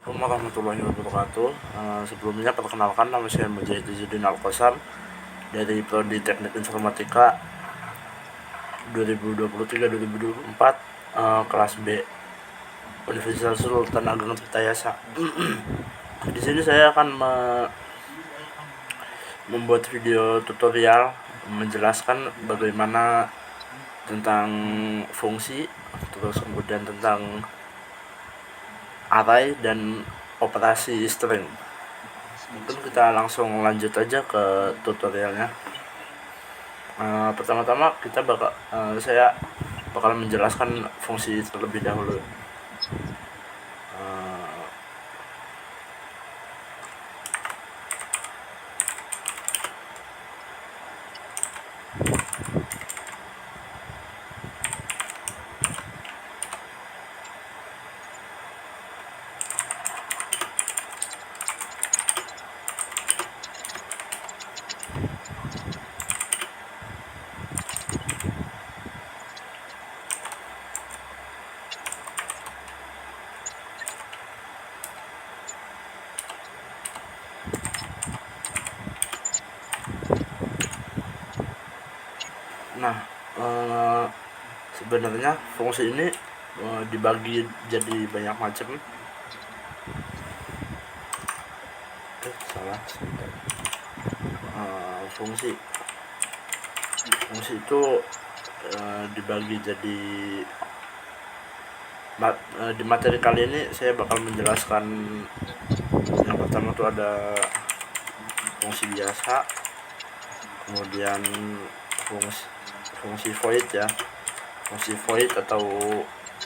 Assalamualaikum warahmatullahi wabarakatuh. Sebelumnya perkenalkan, nama saya Mujahid Izzuddin Al-Qasam dari Prodi Teknik Informatika 2023-2024, kelas B, Universitas Sultan Ageng Tirtayasa. Di sini saya akan membuat video tutorial menjelaskan bagaimana tentang fungsi, terus kemudian tentang array dan operasi string. Mungkin kita langsung lanjut aja ke tutorialnya. Pertama-tama saya bakal menjelaskan fungsi terlebih dahulu. Nah, sebenarnya fungsi ini dibagi jadi banyak macam. Fungsi itu dibagi jadi di materi kali ini saya bakal menjelaskan yang pertama tuh ada fungsi biasa, kemudian fungsi void ya, fungsi void atau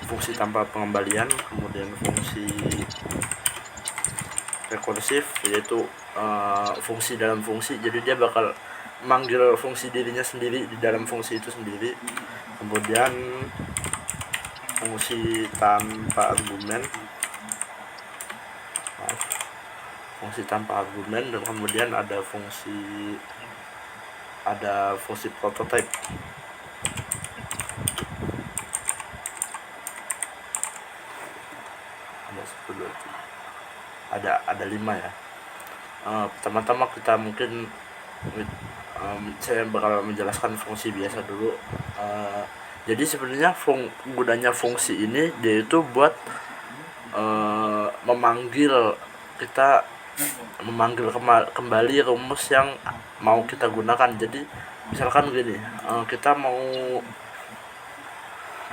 fungsi tanpa pengembalian, kemudian fungsi rekursif yaitu fungsi dalam fungsi, jadi dia bakal manggil fungsi dirinya sendiri di dalam fungsi itu sendiri. Kemudian fungsi tanpa argumen, dan kemudian ada fungsi prototype. Ada 5 ya. Pertama-tama kita mungkin saya bakal menjelaskan fungsi biasa dulu. Jadi sebenarnya gunanya fungsi ini dia itu buat memanggil kembali rumus yang mau kita gunakan. Jadi misalkan gini, kita mau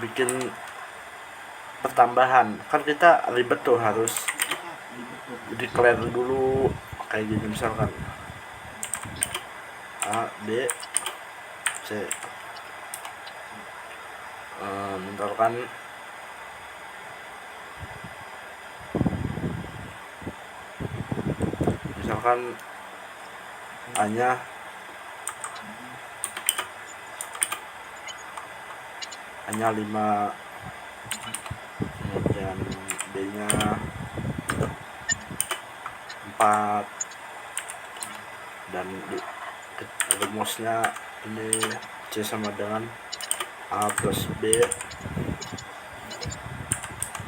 bikin pertambahan, kan kita ribet tuh, harus declare dulu kayak gini, misalkan A, B, C. Misalkan A-nya hanya 5, kemudian B-nya 4, dan rumusnya ini C sama dengan A plus B,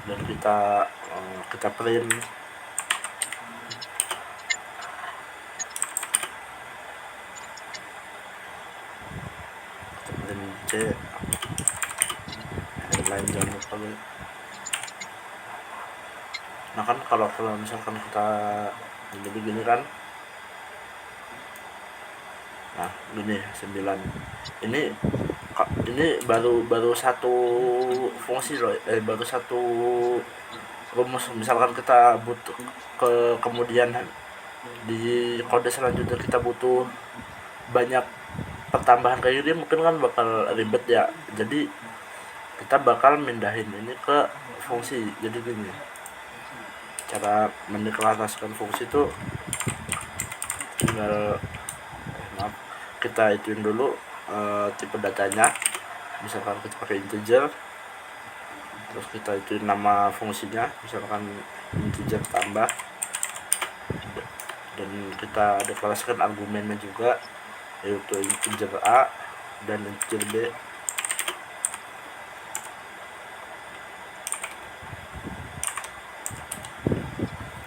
dan kita print C, headline jangan lupa. Nah kan kalau misalkan kita begini kan, nah gini 9, ini baru satu fungsi loh, baru satu rumus. Misalkan kita butuh kemudian di kode selanjutnya kita butuh banyak pertambahan kayak gini, mungkin kan bakal ribet ya. Jadi kita bakal mindahin ini ke fungsi. Jadi gini cara mendeklarasikan fungsi itu, tinggal kita ituin dulu tipe datanya. Misalkan kita pakai integer, terus kita ituin nama fungsinya, misalkan integer tambah, dan kita deklarasikan argumennya juga, yaitu integer A dan integer B.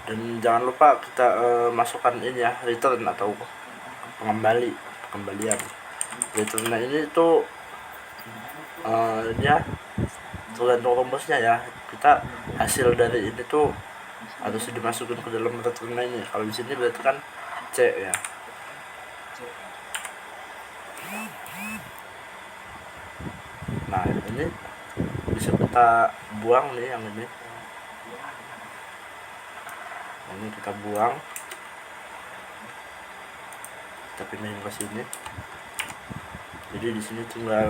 Dan jangan lupa kita masukkan ini ya, return atau pengembalian. Return ini tuh dia tergantung rumusnya ya, kita hasil dari ini tuh harus dimasukin ke dalam return ini. Kalau di sini berarti kan C ya. Nah ini bisa kita buang nih, yang ini kita buang, kita pindahin ke sini. Jadi di sini tinggal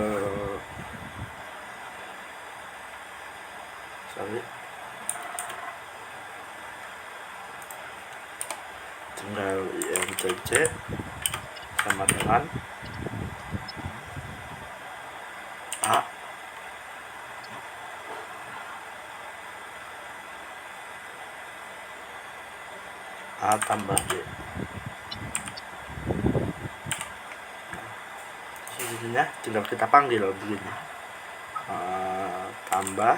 INTC sama dengan A tambah B. Jadinya tinggal kita panggil begini, tambah,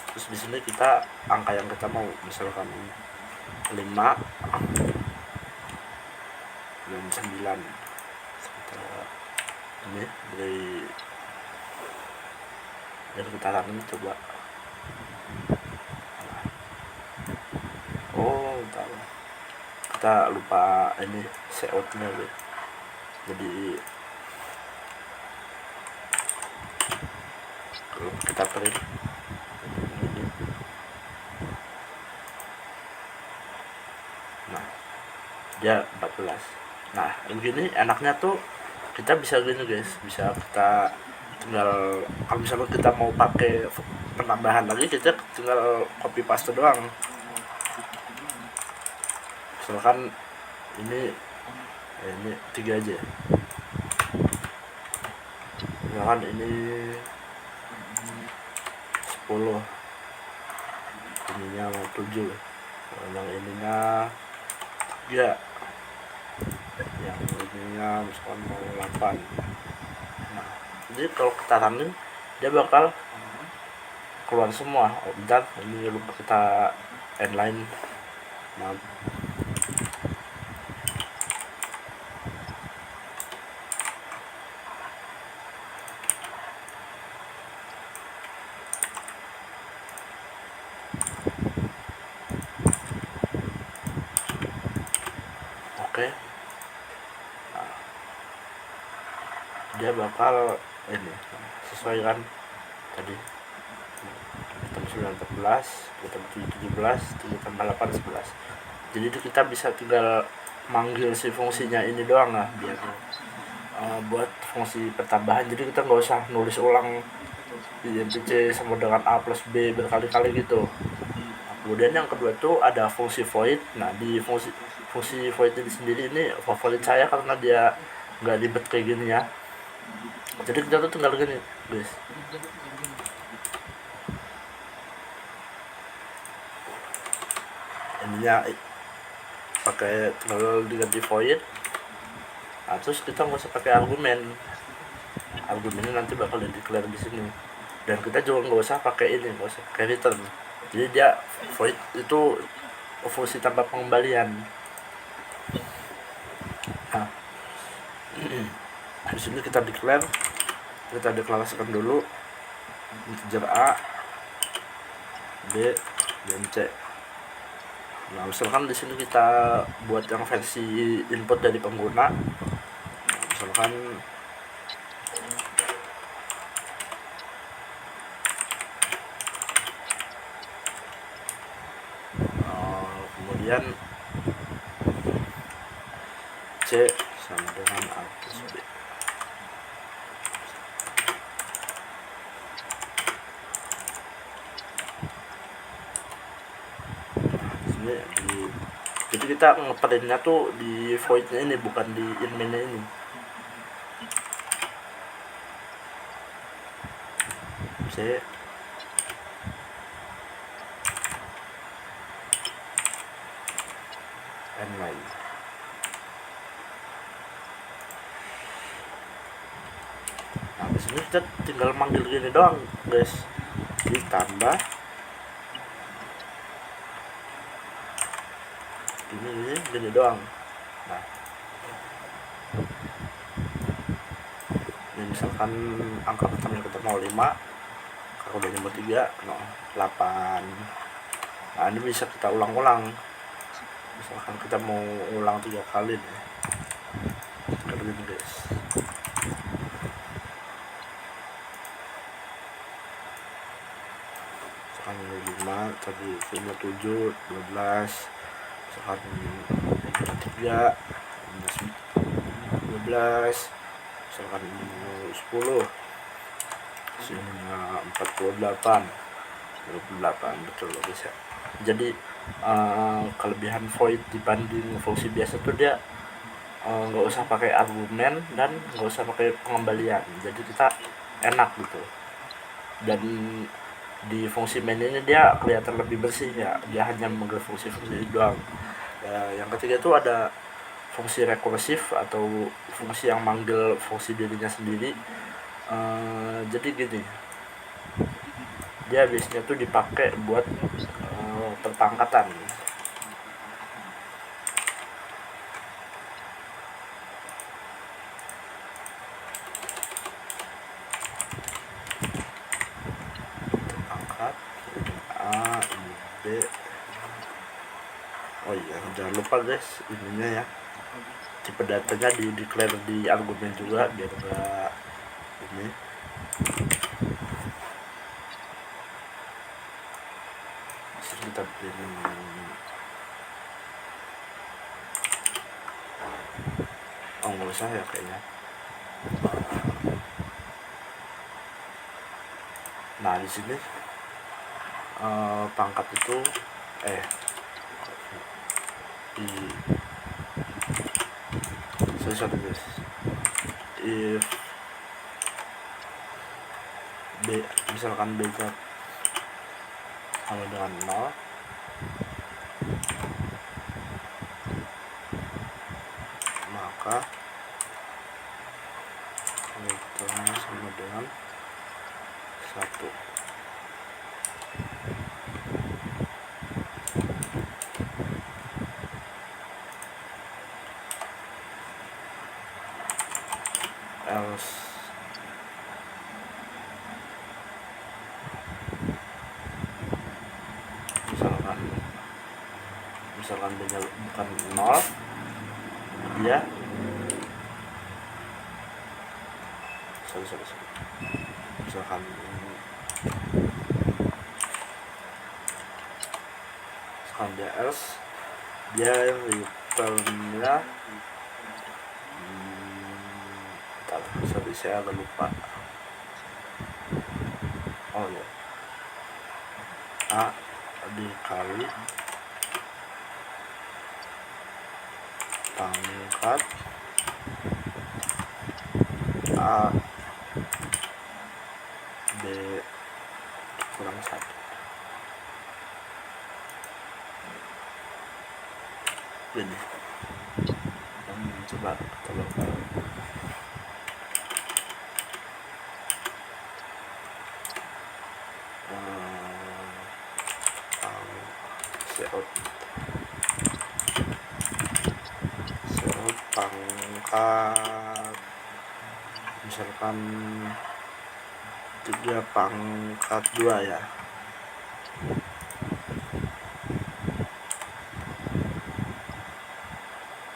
terus di sini kita angka yang kita mau, misalkan 5 dan 9. Ini dari kita ini coba. Kita lupa ini seoutnya deh. Jadi kalau kita print ini, nah dia 14. Nah begini enaknya tuh, kita bisa gini guys, bisa kita tinggal, kalau misalnya kita mau pakai penambahan lagi, kita tinggal copy paste doang. Misalkan ini 3 aja, misalkan ini 10, ininya mau 7, yang ininya 3, yang ininya misalkan mau 8. Nah jadi kalau kita running dia bakal keluar semua. Dan ini lupa kita inline, maaf. Oke. Nah, dia bakal ini sesuai kan tadi, kita 14, kita 17, kita tambah 8, 11. Jadi itu kita bisa tinggal manggil si fungsinya ini doang lah, biar buat fungsi pertambahan. Jadi kita nggak usah nulis ulang INTC sama dengan A plus B berkali-kali gitu. Kemudian yang kedua tuh ada fungsi void. Nah di fungsi void ini sendiri ini favorit saya karena dia nggak ribet kayak gini ya. Jadi kita tuh tinggal gini guys, ininya pakai tinggal diganti void. Nah terus kita nggak usah pakai argumennya nanti bakal di-declare di sini. Dan kita juga nggak usah pakai ini, nggak usah pakai return. Jadi dia void itu fungsi tanpa pengembalian. Nah di sini kita deklarasikan dulu integer A, B, dan C. Nah misalkan di sini kita buat yang versi input dari pengguna, misalkan kemudian C sama dengan A plus B. Jadi kita ngeprintnya tuh di voidnya ini, bukan di inmainnya ini. C inline. Nah di sini kita tinggal manggil gini doang guys, ditambah gini doang. Nah, ini misalkan angka pertama kita mau 5, kalau udah nyebut 3, 8. Nah, ini bisa kita ulang-ulang. Misalkan kita mau ulang 3 kali nih, kayak gini guys. Misalkan 5, tadi 5, 7, 12, misalkan 3, 12, misalkan 10, sininya 48, betul guys ya. Jadi kelebihan void dibanding fungsi biasa tuh dia nggak usah pakai argumen dan nggak usah pakai pengembalian, jadi kita enak gitu. Dan di fungsi main ini dia kelihatan lebih bersih ya, dia hanya memanggil fungsi-fungsi doang ya. Yang ketiga itu ada fungsi rekursif atau fungsi yang manggil fungsi dirinya sendiri. Jadi gini, dia biasanya tuh dipakai buat perpangkatan. Angkat A, ini B. Oh iya, jangan lupa guys ininya ya, tipe datanya di declare di argumen juga biar enggak ini. Kita pilih nggak usah ya kayaknya. Nah di sini pangkat itu sorry guys, if B, misalkan B sama dengan 0, maka vektornya sama dengan 1. Else misalkan B-nya bukan 0, dia misalkan dia else, dia returnnya sorry saya agak lupa. Oh ya, A dikali pangkat A B kurang 1. Ini coba tolong pangkat misalkan 3 pangkat 2 ya.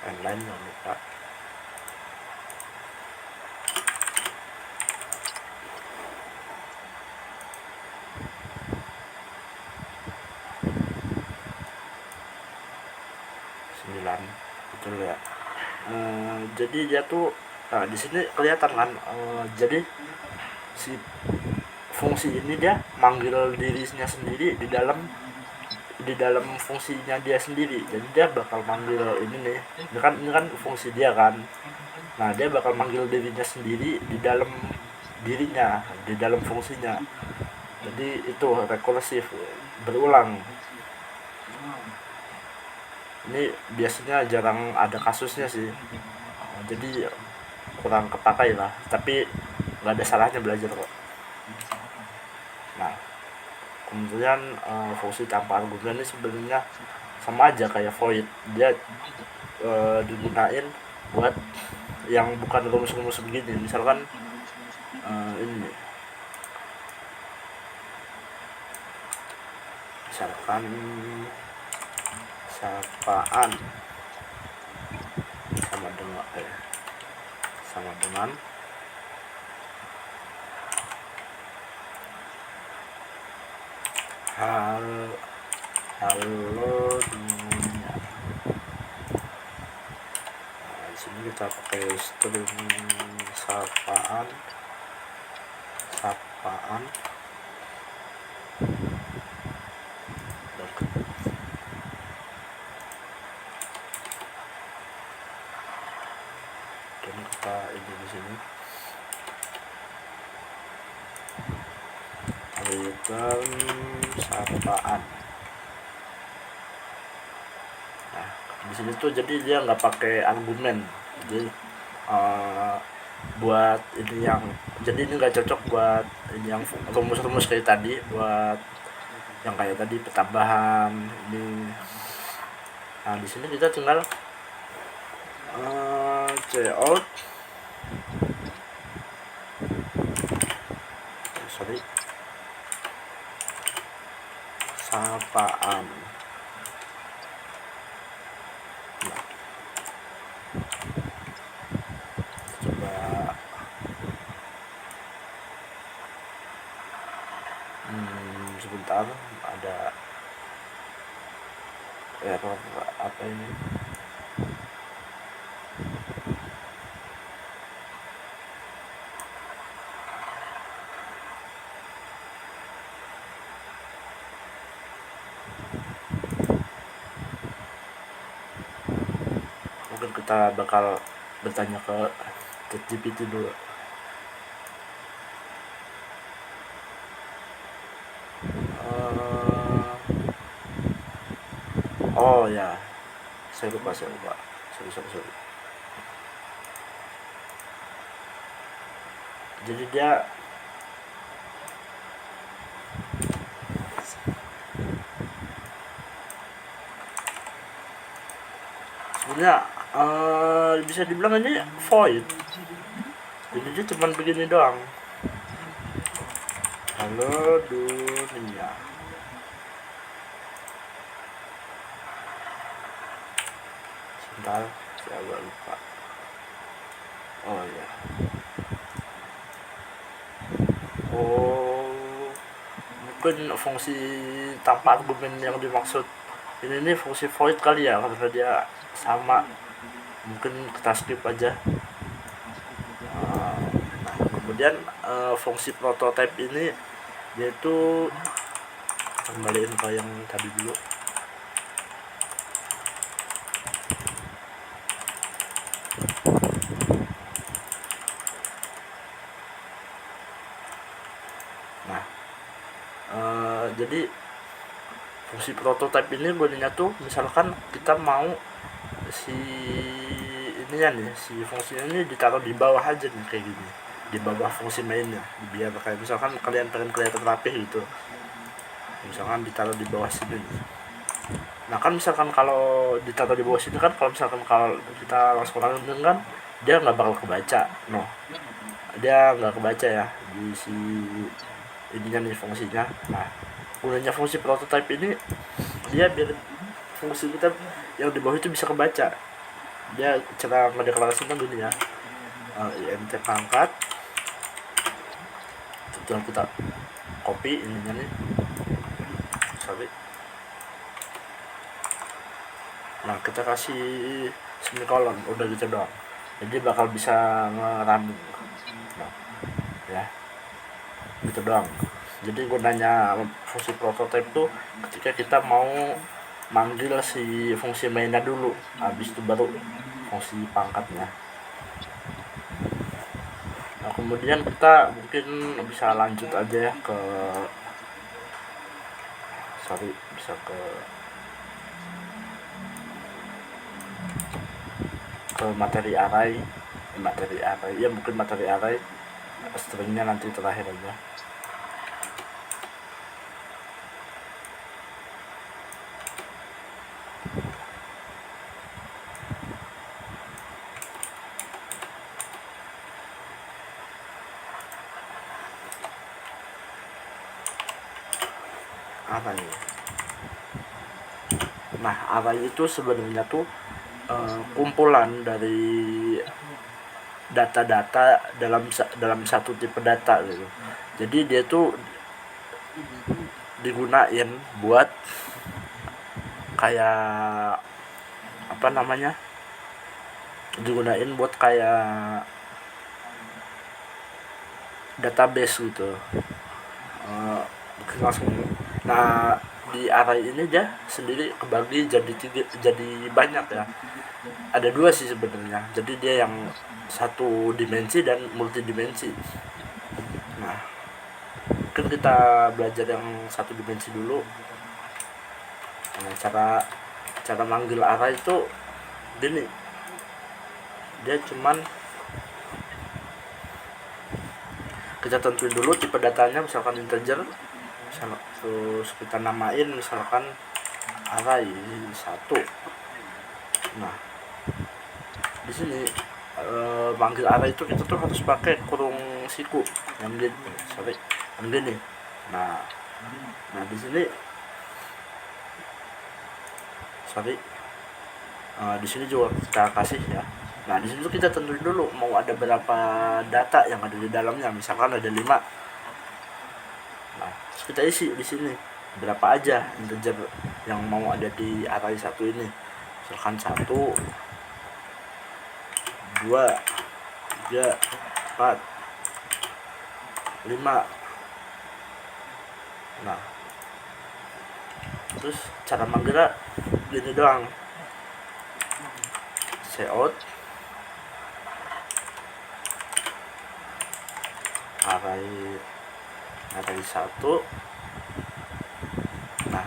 Yang lain jangan lupa. Betul ya. Jadi dia tuh di sini kelihatan kan, jadi si fungsi ini dia manggil dirinya sendiri di dalam fungsinya dia sendiri. Jadi dia bakal manggil ini kan fungsi dia kan. Nah dia bakal manggil dirinya sendiri di dalam dirinya, di dalam fungsinya. Jadi itu rekursif, berulang. Ini biasanya jarang ada kasusnya sih, jadi kurang kepakai lah, tapi nggak ada salahnya belajar kok. Nah kemudian fungsi tanpa argumen ini sebenarnya sama aja kayak void, dia digunain buat yang bukan rumus-rumus begini. Misalkan ini, misalkan sapaan sama dengan halo dunia. Nah, di sini kita pakai string sapaan dan kita ini di sini return sapaan. Nah, di sini tuh jadi dia nggak pakai argumen, jadi buat ini yang, jadi ini nggak cocok buat ini yang rumus-rumus kayak tadi, buat yang kayak tadi pertambahan ini. Nah, di sini kita tinggal cout sapaan. Nah, coba sebentar, ada error apa ini. Mungkin kita bakal bertanya ke ChatGPT dulu. Oh ya, saya lupa. Sorry. Jadi dia sebenarnya bisa dibilang ini void, jadi dia cuma begini doang, halo dunia. Sebentar, saya agak lupa. Oh ya, mungkin fungsi tanpa argumen yang dimaksud ini nih fungsi void kali ya, karena dia sama, mungkin kita skip aja. Nah, kemudian fungsi prototype ini yaitu, kembaliin ke yang tadi dulu. Nah, jadi fungsi prototype ini gunanya tuh misalkan kita mau si ininya nih, si fungsinya ini ditaruh di bawah aja nih, kayak gini, di bawah fungsi mainnya, biar kayak misalkan kalian pengen kelihatan rapih gitu, misalkan ditaruh di bawah sini nih. Nah kan misalkan kalau ditaruh di bawah sini kan, kalau misalkan kalau kita langsung lanjutin kan, dia nggak bakal kebaca, dia nggak kebaca ya di si ininya nih fungsinya. Nah, gunanya fungsi prototype ini, dia biar fungsi kita yang di bawah itu bisa kebaca. Dia cara ngedeklarasikan dulu ya, int pangkat, itu kita copy ininya nih, sorry. Nah, kita kasih semikolon, udah gitu doang, jadi bakal bisa ngerambung. Nah, ya gitu doang. Jadi gunanya fungsi prototype tuh ketika kita mau manggil si fungsi mainnya dulu, habis itu baru fungsi pangkatnya. Nah, kemudian kita mungkin bisa lanjut aja ya ke materi array ya, mungkin materi array stringnya nanti terakhir aja. array. Nah, array itu sebenarnya tuh kumpulan dari data-data dalam satu tipe data gitu. Jadi dia tuh digunain buat kayak apa namanya? Digunain buat kayak database gitu. Langsung. Nah, di array ini dia sendiri kebagi jadi banyak ya. Ada dua sih sebenarnya. Jadi dia yang satu dimensi dan multidimensi. Nah, mungkin kita belajar yang satu dimensi dulu. Nah, cara manggil array itu gini. Dia cuman kita tentuin dulu tipe datanya, misalkan integer, terus kita namain misalkan array 1. Nah, di sini manggil array itu kita tuh harus pakai kurung siku yang gini. Nah di sini di sini juga kita kasih ya. Nah, di sini tuh kita tentuin dulu mau ada berapa data yang ada di dalamnya. Misalkan ada 5. Nah, terus kita isi di sini berapa aja integer yang mau ada di array 1 ini. Misalkan 1, 2, 3, 4, 5. Nah, terus cara manggilnya gini doang. Cout array 1. Nah,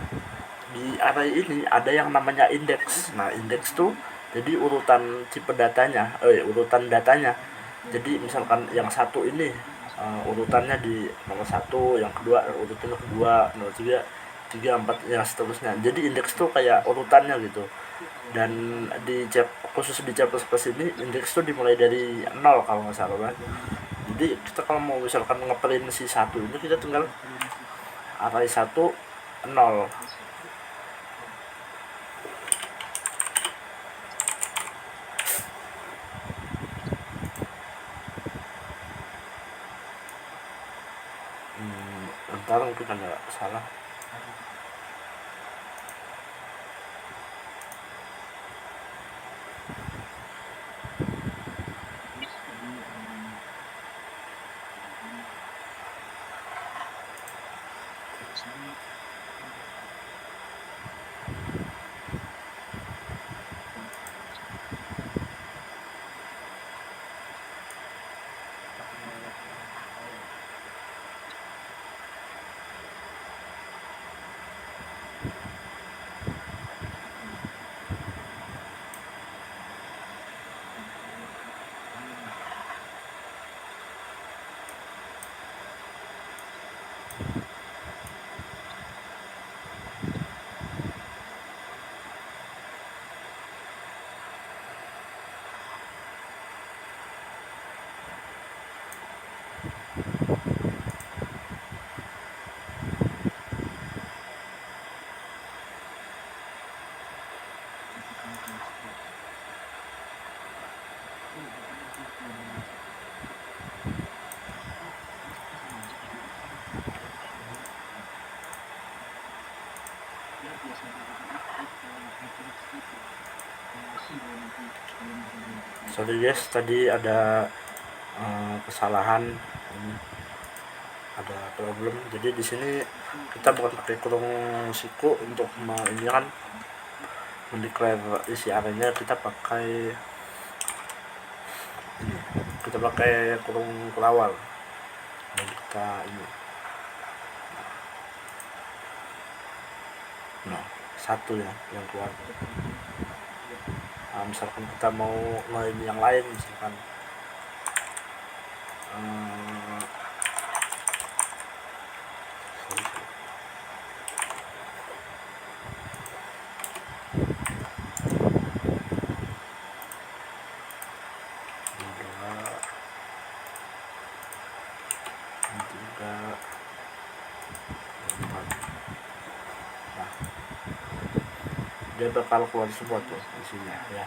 di array ini ada yang namanya indeks. Nah, indeks tuh jadi urutan tipe datanya, urutan datanya. Jadi misalkan yang 1 ini urutannya di nomor 1, yang kedua urutannya kedua, nomor 3, 4, yang seterusnya. Jadi indeks tuh kayak urutannya gitu. Dan khusus di C++ ini indeks tuh dimulai dari 0 kalau nggak salah kan. Jadi kita kalau mau misalkan ngeprint si 1 ini, kita tinggal array 1 0. Ntar mungkin ada salah. Sorry guys, tadi ada kesalahan, ada problem. Jadi di sini kita bukan pakai kurung siku untuk ini kan mendeclare isi arraynya, kita pakai kurung kelawar. Dan kita ini. Nah, 1 ya yang keluar. Nah, misalkan kita mau ngelain yang lain, misalkan dia bakal keluar semua tuh isinya ya.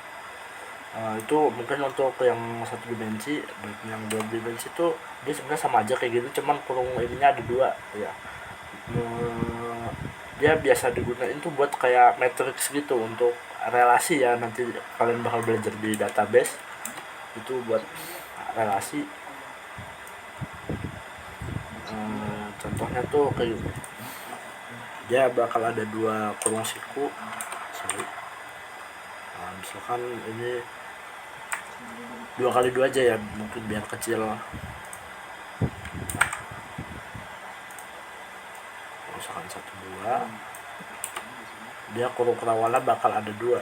Itu mungkin untuk yang satu dimensi. Dan yang dua dimensi tuh dia sebenarnya sama aja kayak gitu, cuman kurung ininya ada dua ya. Eh, Dia biasa digunain tuh buat kayak matrix gitu untuk relasi ya, nanti kalian bakal belajar di database itu buat relasi. Contohnya tuh kayak dia bakal ada dua kurung siku. Sorry. Misalkan ini 2 kali 2 aja ya, mungkin biar kecil. Misalkan 1 2, dia kurung kerawalan bakal ada 2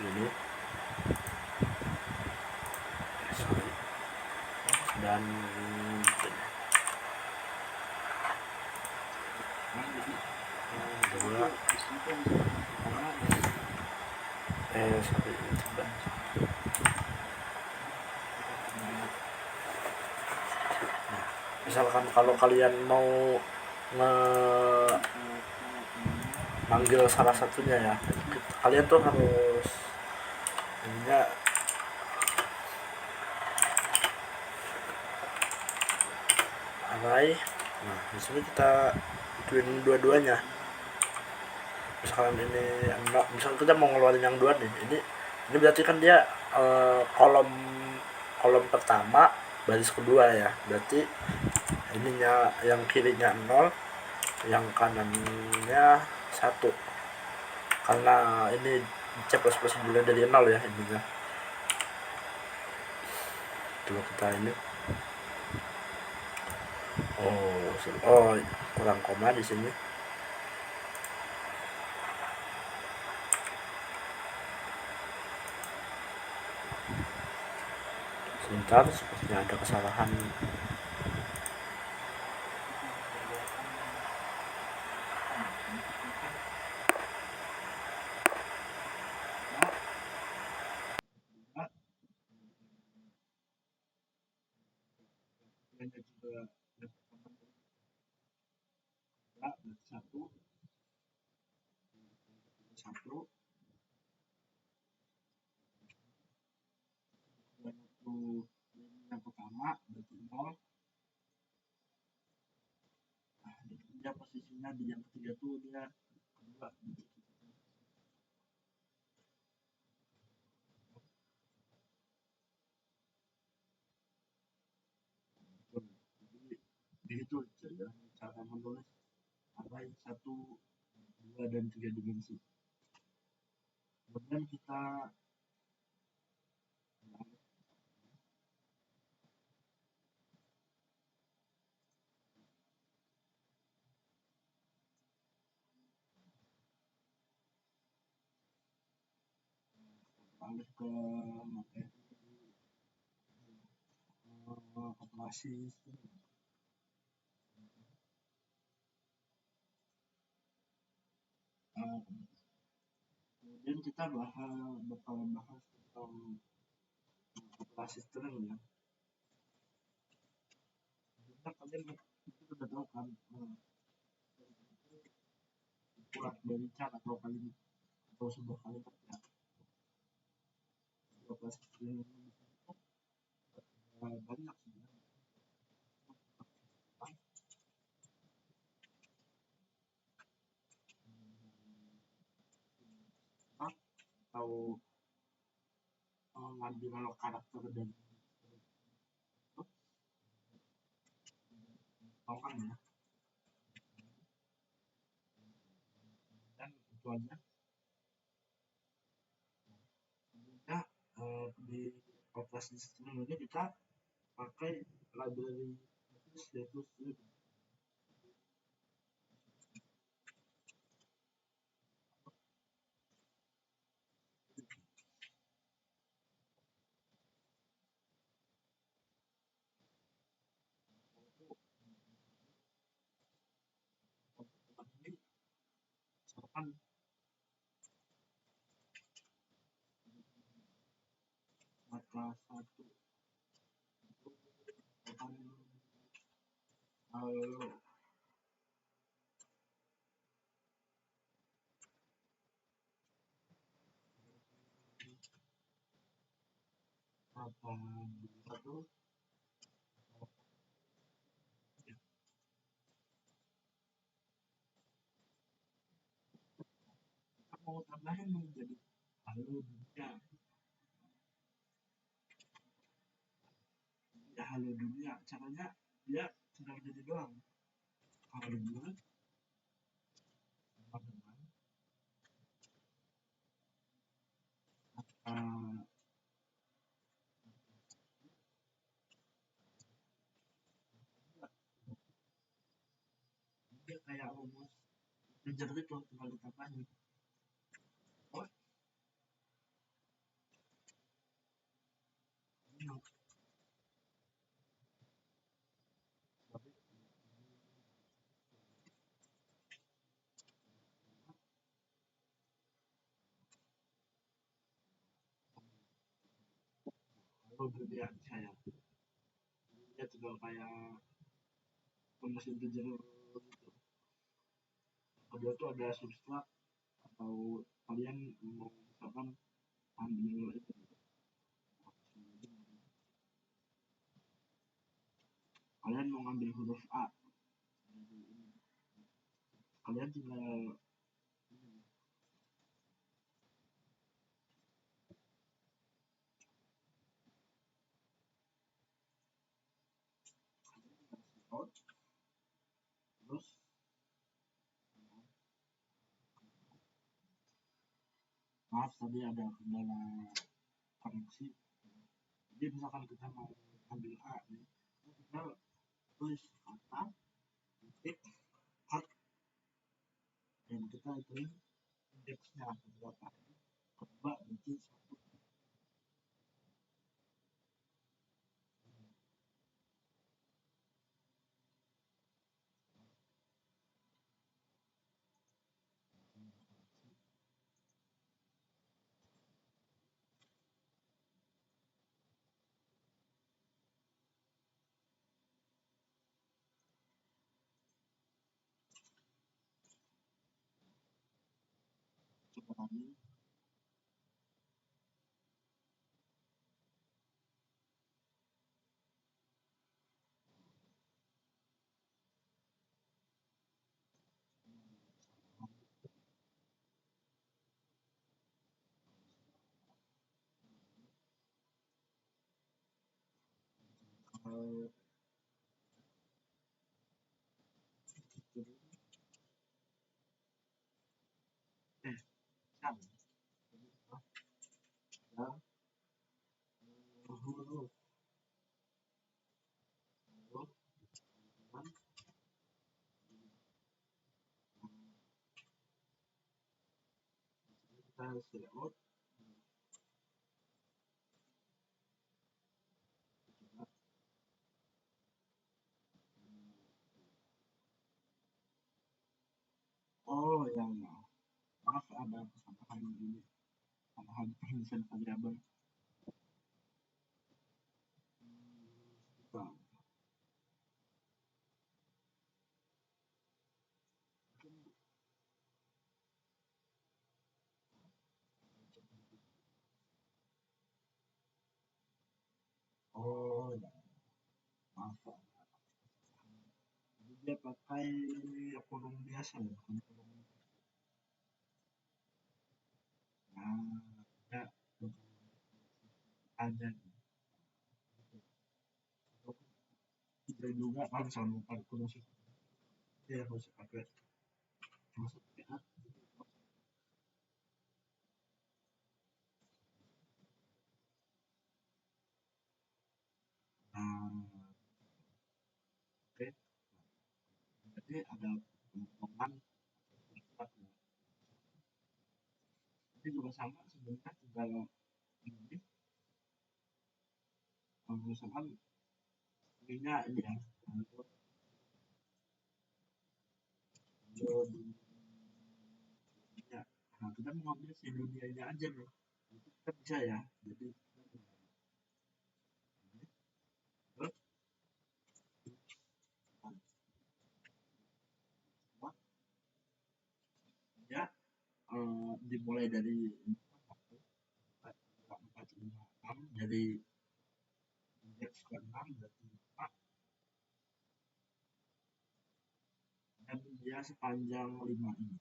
ini. Sorry. Dan 2 sorry, coba. Misalkan kalau kalian mau nge manggil salah satunya ya, kalian tuh harus ininya array. Nah di sini kita ituin dua-duanya. Misalkan ini misalkan kita mau ngeluarin yang 2 nih, ini berarti kan dia kolom kolom pertama baris kedua ya, berarti ininya yang kirinya 0, yang kanannya 1, karena ini C++ mulai dari 0 ya ininya. Coba kita ini, oh kurang koma di sini. Sebentar, sepertinya ada kesalahan. Satu satu yang pertama berarti 0. Nah, dia posisinya di yang ketiga tuh dia kedua. Jadi itu ya cara menulis array 1, 2, dan 3 dimensi. Kemudian kita alih ke operasi. Kemudian kita bakal bahas tentang operasi string ya. Kita kalian itu sudah tahu kan kurang dari cat atau kali atau sebuah kalimat ya. Operasi string banyak sebenarnya. Atau ngambil karakter dari orang ya, dan tujuannya kita di operasi sistem ini kita pakai library yaitu ini. Misalkan mata satu akan satu ya, kita mau tambahin menjadi halo dunia. Ya halo dunia, caranya dia tinggal jadi doang. Halo dunia, teman-teman. Uh, dia kayak rumus belajar itu tinggal ditambahin. Oh, ini halo dunia saya. Dia tinggal kayak rumus integer gitu. Kedua tuh ada substrat atau kalian mau misalkan ambil itu kalian mau ngambil huruf A, kalian tinggal out, terus maaf tadi ada kendala koneksi. Jadi misalkan kita mau ambil A nih, kita tulis kata titik hot dan kita ituin indeksnya berapa, coba bikin satu. Coba kami kalau sama ya huruf huruf teman kita select out coba. Oh ya, ya. Maaf ada kesalahan ini, kesalahan penulisan variabel. Kita oh ya, maaf Pak. Jadi dia pakai kurung biasa ya, bukan kurung. Nah, ya, ada kita juga kan sama pakai kurung sih. Dia harus pakai masuk ya. Nah, oke. Jadi ada potongan empat ya. Ini juga sama sebenarnya tinggal ini kalau misalkan minyak ini ya. Kalau minyak. Nah, kita mau ambil si dunianya aja nih. Itu kita bisa ya. Jadi terus dia dimulai dari 4, 4, 5, 6 jadi X ke 6 berarti 5, dan dia sepanjang 5 ini.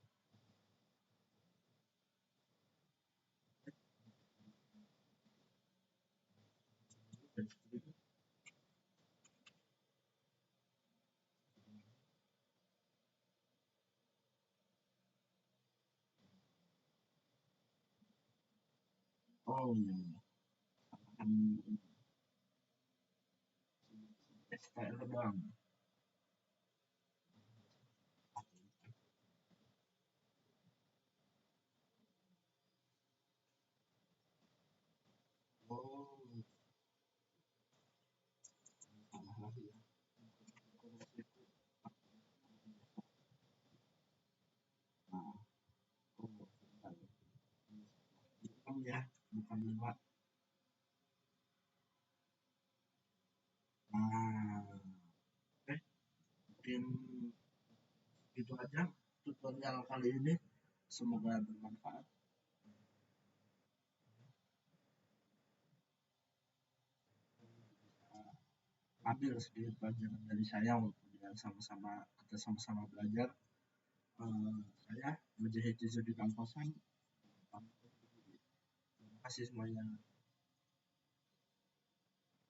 Oh iya, iya. Akan STL doang. Oh, salah lagi ya. Nah, oh, bentar. Hitam ya, bukan 5. Nah, oke, mungkin itu aja tutorial kali ini. Semoga bermanfaat. Ambil sedikit pelajaran dari saya walaupun ya sama-sama kita sama-sama belajar. Saya Mujahid Izzuddin Al Fasan. Terima kasih semuanya.